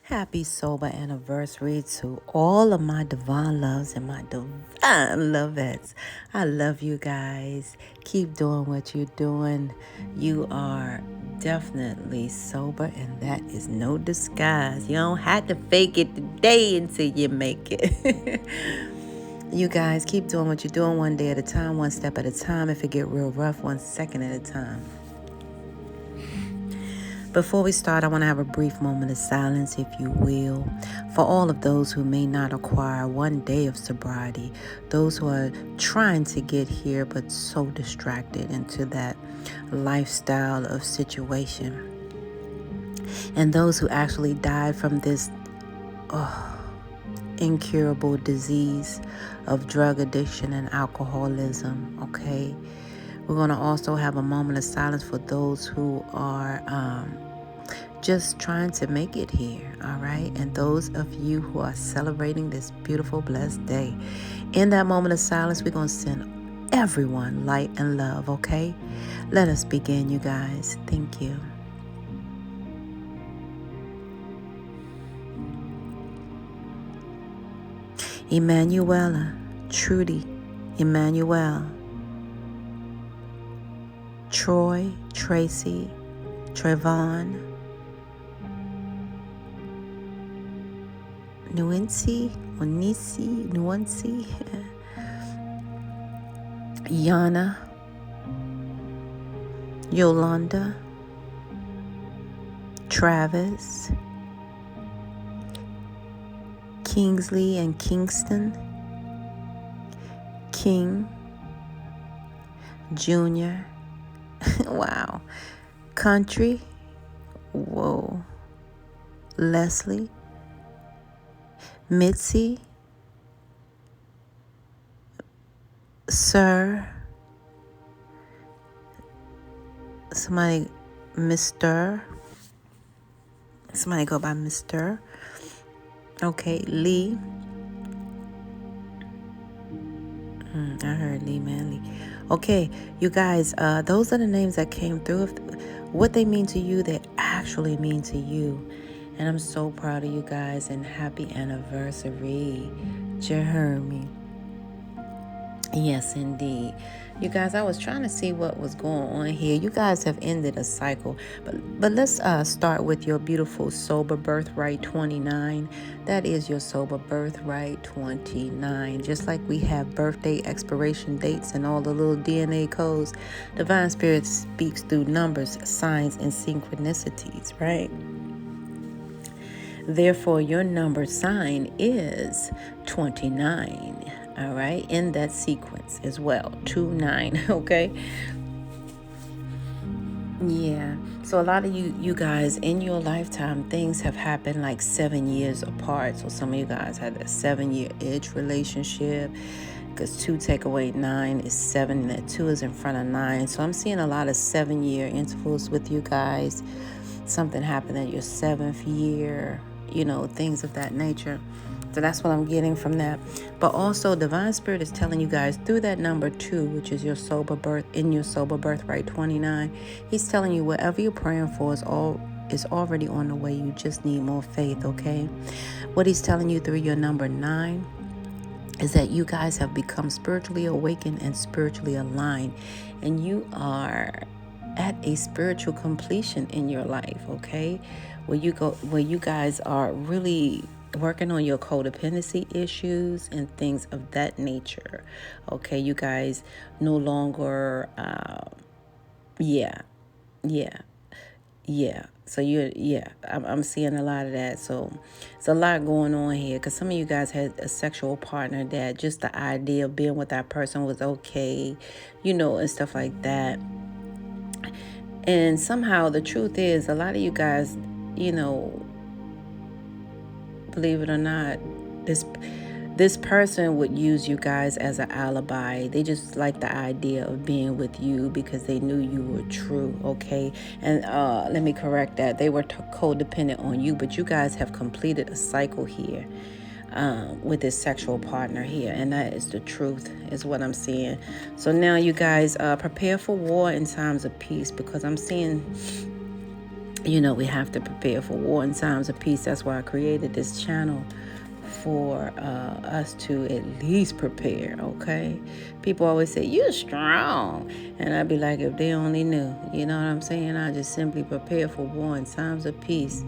Happy sober anniversary to all of my divine loves and my divine lovettes. I love you guys. Keep doing what you're doing. You are definitely sober, and that is no disguise. You don't have to fake it today until you make it. You guys keep doing what you're doing, one day at a time, one step at a time. If it get real rough, 1 second at a time. Before we start, I want to have a brief moment of silence, if you will, for all of those who may not acquire one day of sobriety, those who are trying to get here but so distracted into that lifestyle of situation, and those who actually died from this incurable disease of drug addiction and alcoholism, okay? We're going to also have a moment of silence for those who are just trying to make it here, all right? And those of you who are celebrating this beautiful, blessed day. In that moment of silence, we're going to send everyone light and love, okay? Let us begin, you guys. Thank you. Emanuela, Trudy, Emmanuel, Troy, Tracy, Trayvon, Nuancy, Onisi, Nuancy, Yana, Yolanda, Travis, Kingsley and Kingston, King, Junior, wow, Country, whoa, Leslie, Mitzi, Sir, somebody, Mr., somebody go by Mr., okay, Lee, I heard Lee Manley. Okay, you guys, those are the names that came through. What they mean to you, they actually mean to you. And I'm so proud of you guys, and happy anniversary, Jeremy. Yes, indeed. You guys, I was trying to see what was going on here. You guys have ended a cycle. But let's start with your beautiful sober birthright 29. That is your sober birthright 29. Just like we have birthday expiration dates and all the little DNA codes, Divine Spirit speaks through numbers, signs, and synchronicities, right? Therefore, your number sign is 29, all right, in that sequence as well, 29, okay? Yeah, so a lot of you guys, in your lifetime, things have happened like 7 years apart. So some of you guys had a 7-year-ish relationship, because 2 take away 9 is 7, that 2 is in front of 9. So I'm seeing a lot of 7-year intervals with you guys. Something happened at your 7th year, things of that nature. So that's what I'm getting from that. But also, Divine Spirit is telling you guys through that number 2, which is your sober birthright 29. He's telling you whatever you're praying for is already on the way. You just need more faith, okay? What he's telling you through your number 9 is that you guys have become spiritually awakened and spiritually aligned, and you are at a spiritual completion in your life, okay? Where you guys are really working on your codependency issues and things of that nature, okay? You guys no longer, So I'm seeing a lot of that. So it's a lot going on here, because some of you guys had a sexual partner that just the idea of being with that person was okay, and stuff like that. And somehow the truth is, a lot of you guys, believe it or not, this person would use you guys as an alibi. They just like the idea of being with you because they knew you were true, okay? And let me correct that. They were codependent on you, but you guys have completed a cycle here with this sexual partner here, and that is the truth, is what I'm seeing. So now you guys prepare for war in times of peace, because I'm seeing We have to prepare for war in times of peace. That's why I created this channel, for us to at least prepare, okay? People always say, you're strong. And I'd be like, if they only knew, you know what I'm saying? I just simply prepare for war in times of peace,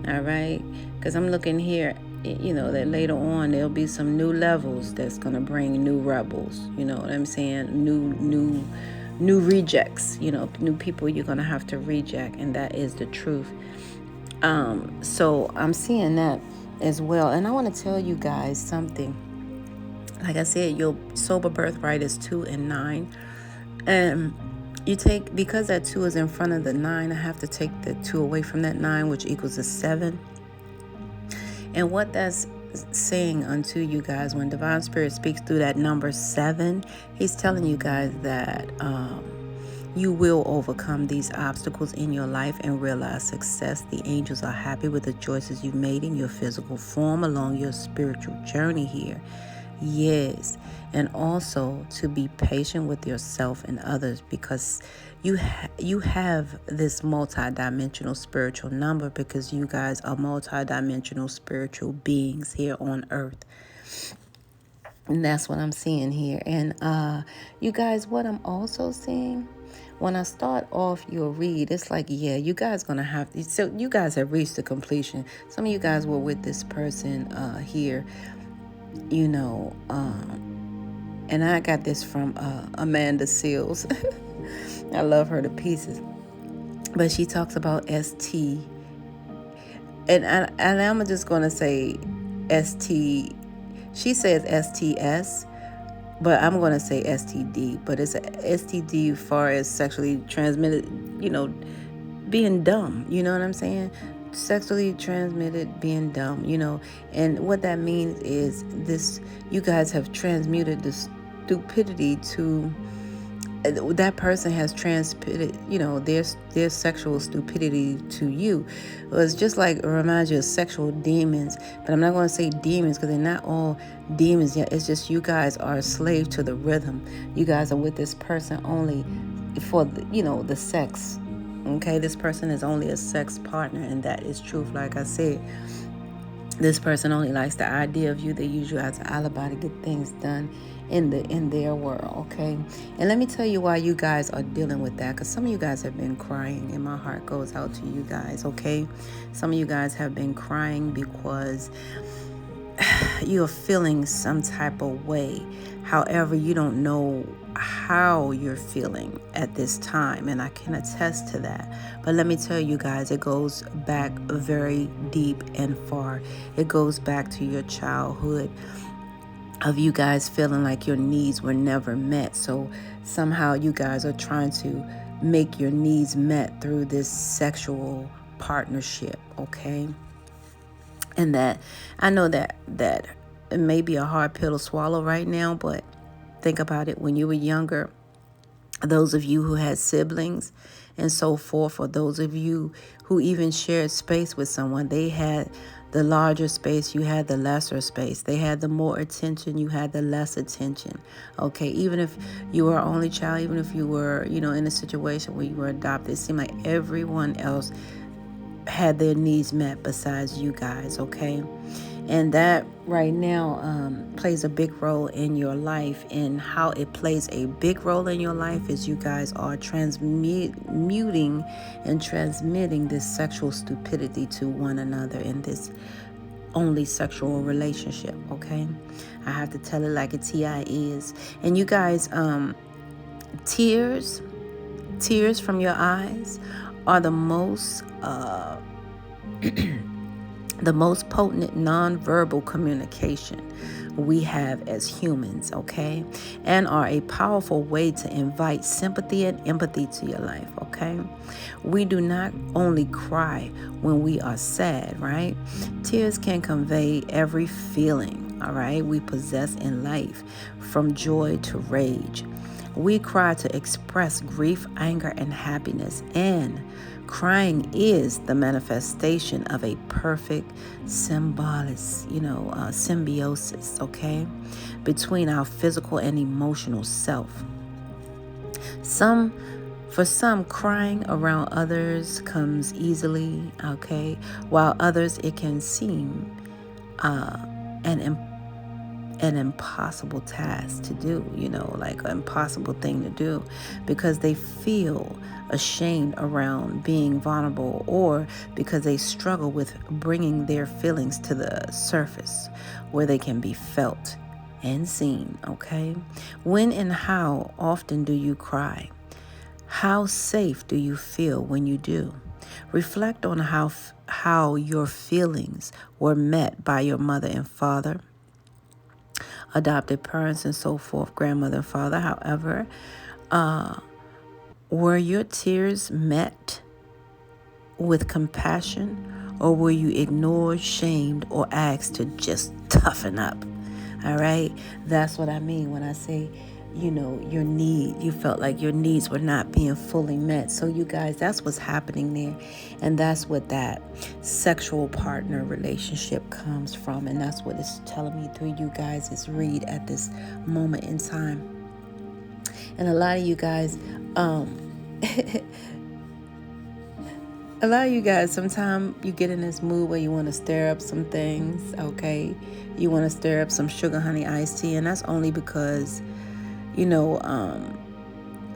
all right? Because I'm looking here, that later on there'll be some new levels that's going to bring new rebels, you know what I'm saying? New rejects, new people you're going to have to reject, and that is the truth. So I'm seeing that as well. And I want to tell you guys something. Like I said, your sober birthright is 2 and 9. And because that 2 is in front of the 9, I have to take the 2 away from that 9, which equals a 7. And what that's saying unto you guys, when Divine Spirit speaks through that number 7, he's telling you guys that you will overcome these obstacles in your life and realize success. The angels are happy with the choices you've made in your physical form along your spiritual journey here. Yes. And also to be patient with yourself and others, because you have this multi-dimensional spiritual number, because you guys are multi-dimensional spiritual beings here on earth. And that's what I'm seeing here. And you guys, what I'm also seeing, when I start off your read, it's like, yeah, you guys gonna have to, so you guys have reached the completion. Some of you guys were with this person here, and I got this from Amanda Seals. I love her to pieces. But she talks about ST, and I'm just gonna say ST. She says STS, but I'm going to say STD. But it's a STD far as sexually transmitted, being dumb. You know what I'm saying? Sexually transmitted being dumb, And what that means is this: you guys have transmuted the stupidity to... that person has transmitted, their sexual stupidity to you. It's just like, it reminds you of sexual demons. But I'm not going to say demons, because they're not all demons yet. It's just you guys are a slave to the rhythm. You guys are with this person only for the sex. Okay, this person is only a sex partner, and that is truth. Like I said, this person only likes the idea of you. They use you as an alibi to get things done in their world, okay? And let me tell you why you guys are dealing with that, because some of you guys have been crying, and my heart goes out to you guys, okay? Some of you guys have been crying because you're feeling some type of way. However, you don't know how you're feeling at this time, and I can attest to that. But let me tell you guys, it goes back very deep and far. It goes back to your childhood, of you guys feeling like your needs were never met. So somehow you guys are trying to make your needs met through this sexual partnership, okay? And that, I know that it may be a hard pill to swallow right now, but think about it. When you were younger, those of you who had siblings and so forth, or those of you who even shared space with someone, they had the larger space, you had the lesser space. They had the more attention, you had the less attention. Okay, even if you were only child, even if you were, in a situation where you were adopted, it seemed like everyone else had their needs met besides you guys, okay? And that right now plays a big role in your life. And how it plays a big role in your life is you guys are transmuting and transmitting this sexual stupidity to one another in this only sexual relationship, okay? I have to tell it like a TI is. And you guys, tears from your eyes are the most the most potent nonverbal communication we have as humans, okay? And are a powerful way to invite sympathy and empathy to your life, okay? We do not only cry when we are sad, right? Tears can convey every feeling, all right, we possess in life, from joy to rage. We cry to express grief, anger, and happiness, and crying is the manifestation of a perfect symbiosis, okay, between our physical and emotional self. Some For some, crying around others comes easily, okay, while others it can seem an an impossible task to do, like an impossible thing to do, because they feel ashamed around being vulnerable, or because they struggle with bringing their feelings to the surface where they can be felt and seen, okay? When and how often do you cry? How safe do you feel when you do? Reflect on how your feelings were met by your mother and father, adopted parents, and so forth, grandmother and father. However, were your tears met with compassion, or were you ignored, shamed, or asked to just toughen up? All right, that's what I mean when I say, you felt like your needs were not being fully met. So you guys, that's what's happening there. And that's what that sexual partner relationship comes from. And that's what it's telling me through you guys' read at this moment in time. And a lot of you guys, sometimes you get in this mood where you want to stir up some things, okay? You want to stir up some sugar honey iced tea, and that's only because,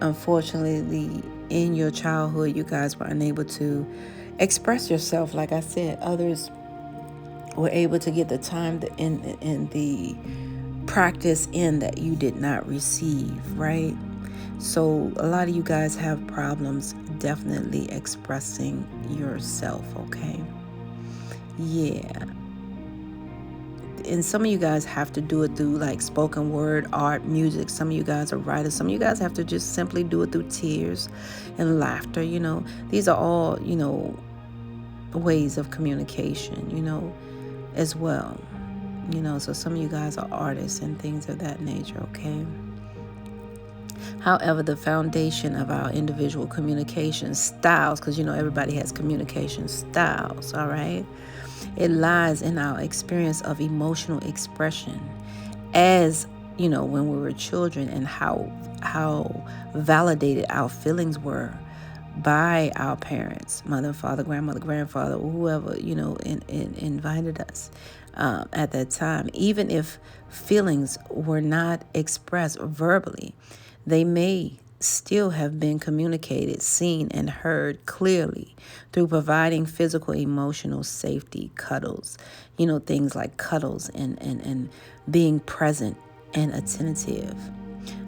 unfortunately, in your childhood, you guys were unable to express yourself. Like I said, others were able to get the time and the practice in that you did not receive, right? So a lot of you guys have problems definitely expressing yourself, okay? Yeah. And some of you guys have to do it through like spoken word, art, music. Some of you guys are writers. Some of you guys have to just simply do it through tears and laughter, These are all, ways of communication, as well. So some of you guys are artists and things of that nature, okay? However, the foundation of our individual communication styles, because everybody has communication styles, all right? It lies in our experience of emotional expression as, when we were children, and how validated our feelings were by our parents, mother, father, grandmother, grandfather, whoever, invited us at that time. Even if feelings were not expressed verbally, they may still have been communicated, seen, and heard clearly through providing physical, emotional safety, cuddles, things like cuddles and being present and attentive.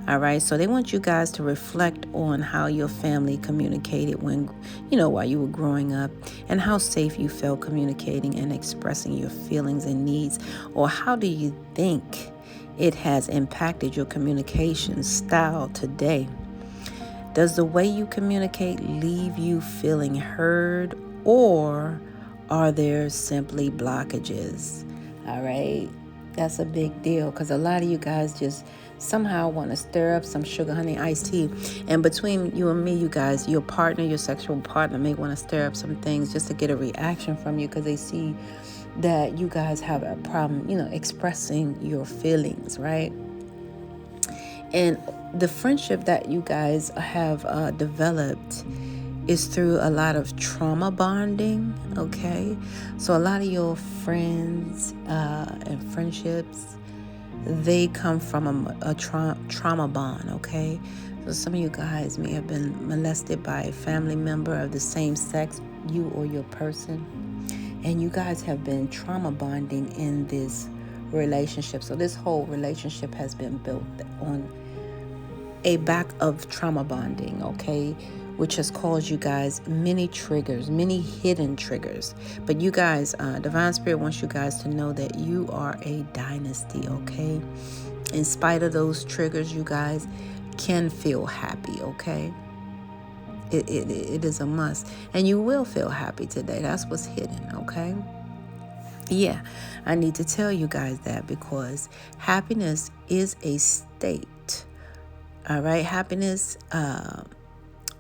All right, so they want you guys to reflect on how your family communicated when, while you were growing up, and how safe you felt communicating and expressing your feelings and needs, or how do you think it has impacted your communication style today? Does the way you communicate leave you feeling heard, or are there simply blockages? All right, that's a big deal, because a lot of you guys just somehow want to stir up some sugar honey iced tea. And between you and me, you guys, your partner, your sexual partner may want to stir up some things just to get a reaction from you, because they see that you guys have a problem, expressing your feelings, right? And the friendship that you guys have developed is through a lot of trauma bonding, okay? So a lot of your friends and friendships, they come from a trauma bond, okay? So some of you guys may have been molested by a family member of the same sex, you or your person, and you guys have been trauma bonding in this relationship. So this whole relationship has been built on a back of trauma bonding, okay, which has caused you guys many triggers, many hidden triggers. But you guys, Divine Spirit wants you guys to know that you are a dynasty, okay? In spite of those triggers, you guys can feel happy, okay? It is a must. And you will feel happy today. That's what's hidden, okay? Yeah, I need to tell you guys that, because happiness is a state. All right, happiness,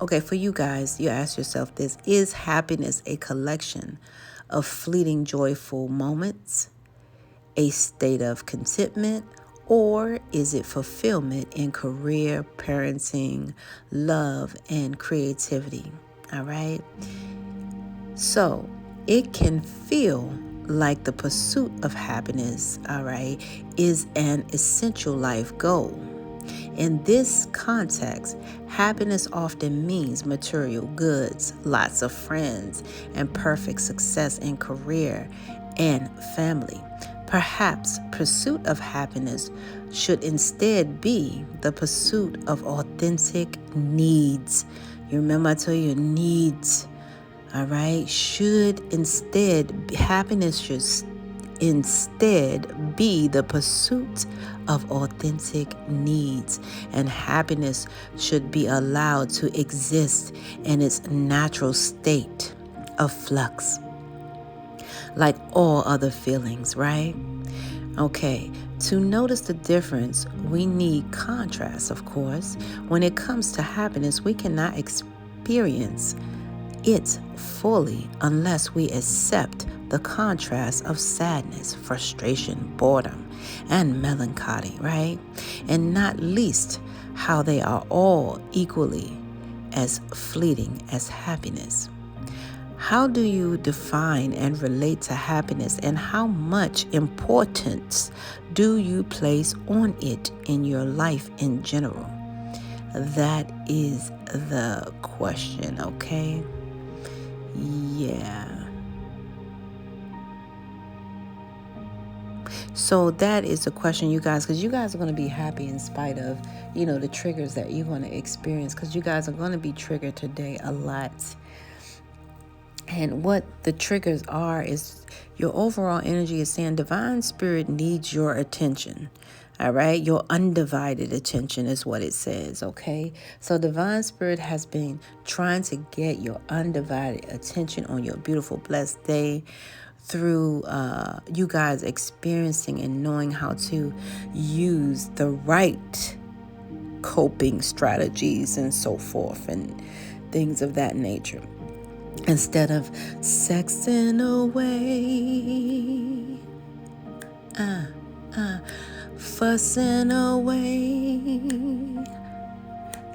okay, for you guys, you ask yourself this: is happiness a collection of fleeting joyful moments, a state of contentment, Or is it fulfillment in career, parenting, love, and creativity? All right. So it can feel like the pursuit of happiness, all right, is an essential life goal. In this context, happiness often means material goods, lots of friends, and perfect success in career and family. Perhaps pursuit of happiness should instead be the pursuit of authentic needs. You remember I told you needs, all right? Happiness should instead be the pursuit of authentic needs, and happiness should be allowed to exist in its natural state of flux, like all other feelings, right? Okay, to notice the difference, we need contrast, of course. When it comes to happiness, we cannot experience it fully unless we accept the contrast of sadness, frustration, boredom, and melancholy, right? And not least how they are all equally as fleeting as happiness. How do you define and relate to happiness, and how much importance do you place on it in your life in general? That is the question, okay? Yeah. So that is the question, you guys, because you guys are going to be happy in spite of, the triggers that you're going to experience, because you guys are going to be triggered today a lot. And what the triggers are is your overall energy is saying divine spirit needs your attention. All right. Your undivided attention is what it says. OK, so divine spirit has been trying to get your undivided attention on your beautiful, blessed day through you guys experiencing and knowing how to use the right coping strategies and so forth and things of that nature. Instead of sexing away, fussing away.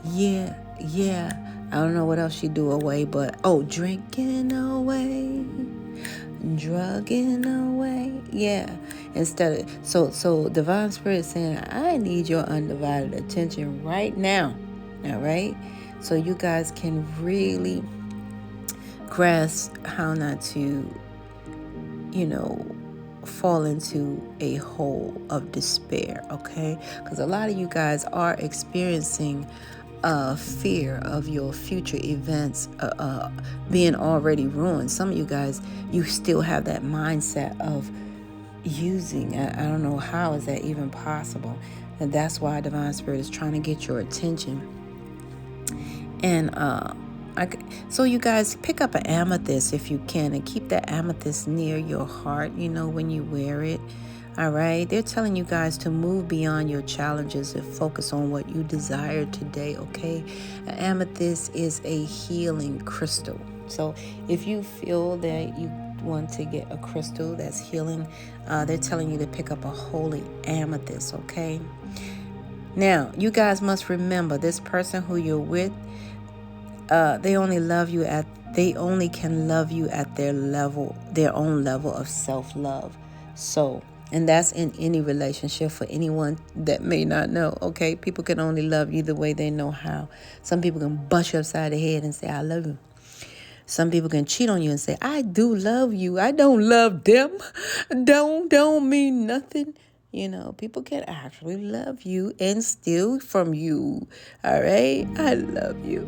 Yeah. I don't know what else she do away, but drinking away, drugging away. Yeah. Instead of so divine spirit is saying, I need your undivided attention right now. All right. So you guys can really grasp how not to, fall into a hole of despair, okay? Because a lot of you guys are experiencing fear of your future events being already ruined. Some of you guys, you still have that mindset of using. I don't know how is that even possible. And that's why divine spirit is trying to get your attention. And so you guys pick up an amethyst if you can, and keep that amethyst near your heart, when you wear it. All right. They're telling you guys to move beyond your challenges and focus on what you desire today. Okay. An amethyst is a healing crystal. So if you feel that you want to get a crystal that's healing, they're telling you to pick up a holy amethyst. Okay. Now, you guys must remember this person who you're with, they only can love you at their own level of self-love. So, and that's in any relationship for anyone that may not know, okay? People can only love you the way they know how. Some people can bust you upside the head and say, I love you. Some people can cheat on you and say, I do love you. I don't love them. Don't mean nothing. People can actually love you and steal from you. All right? I love you.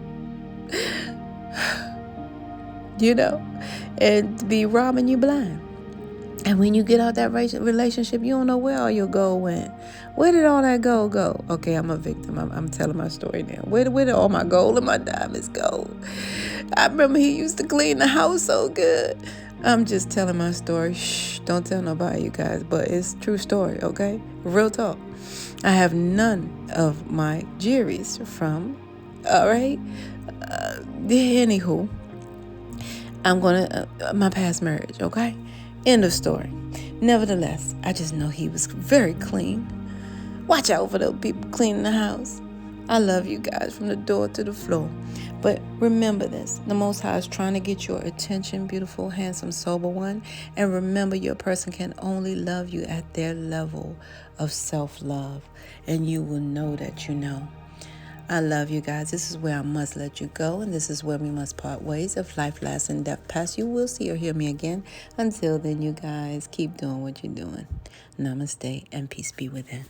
And be robbing you blind. And when you get out that relationship, you don't know where all your gold went. Where did all that gold go? Okay, I'm a victim. I'm telling my story now. Where did all my gold and my diamonds go? I remember he used to clean the house so good. I'm just telling my story. Shh, don't tell nobody, you guys. But it's a true story, okay? Real talk. I have none of my jewelries from, all right? Anywho, I'm going to, my past marriage, okay? End of story. Nevertheless, I just know he was very clean. Watch out for those people cleaning the house. I love you guys from the door to the floor. But remember this, the Most High is trying to get your attention, beautiful, handsome, sober one. And remember, your person can only love you at their level of self-love. And you will know that you know. I love you guys. This is where I must let you go, and this is where we must part ways. If life lasts and death pass, you will see or hear me again. Until then, you guys, keep doing what you're doing. Namaste, and peace be within.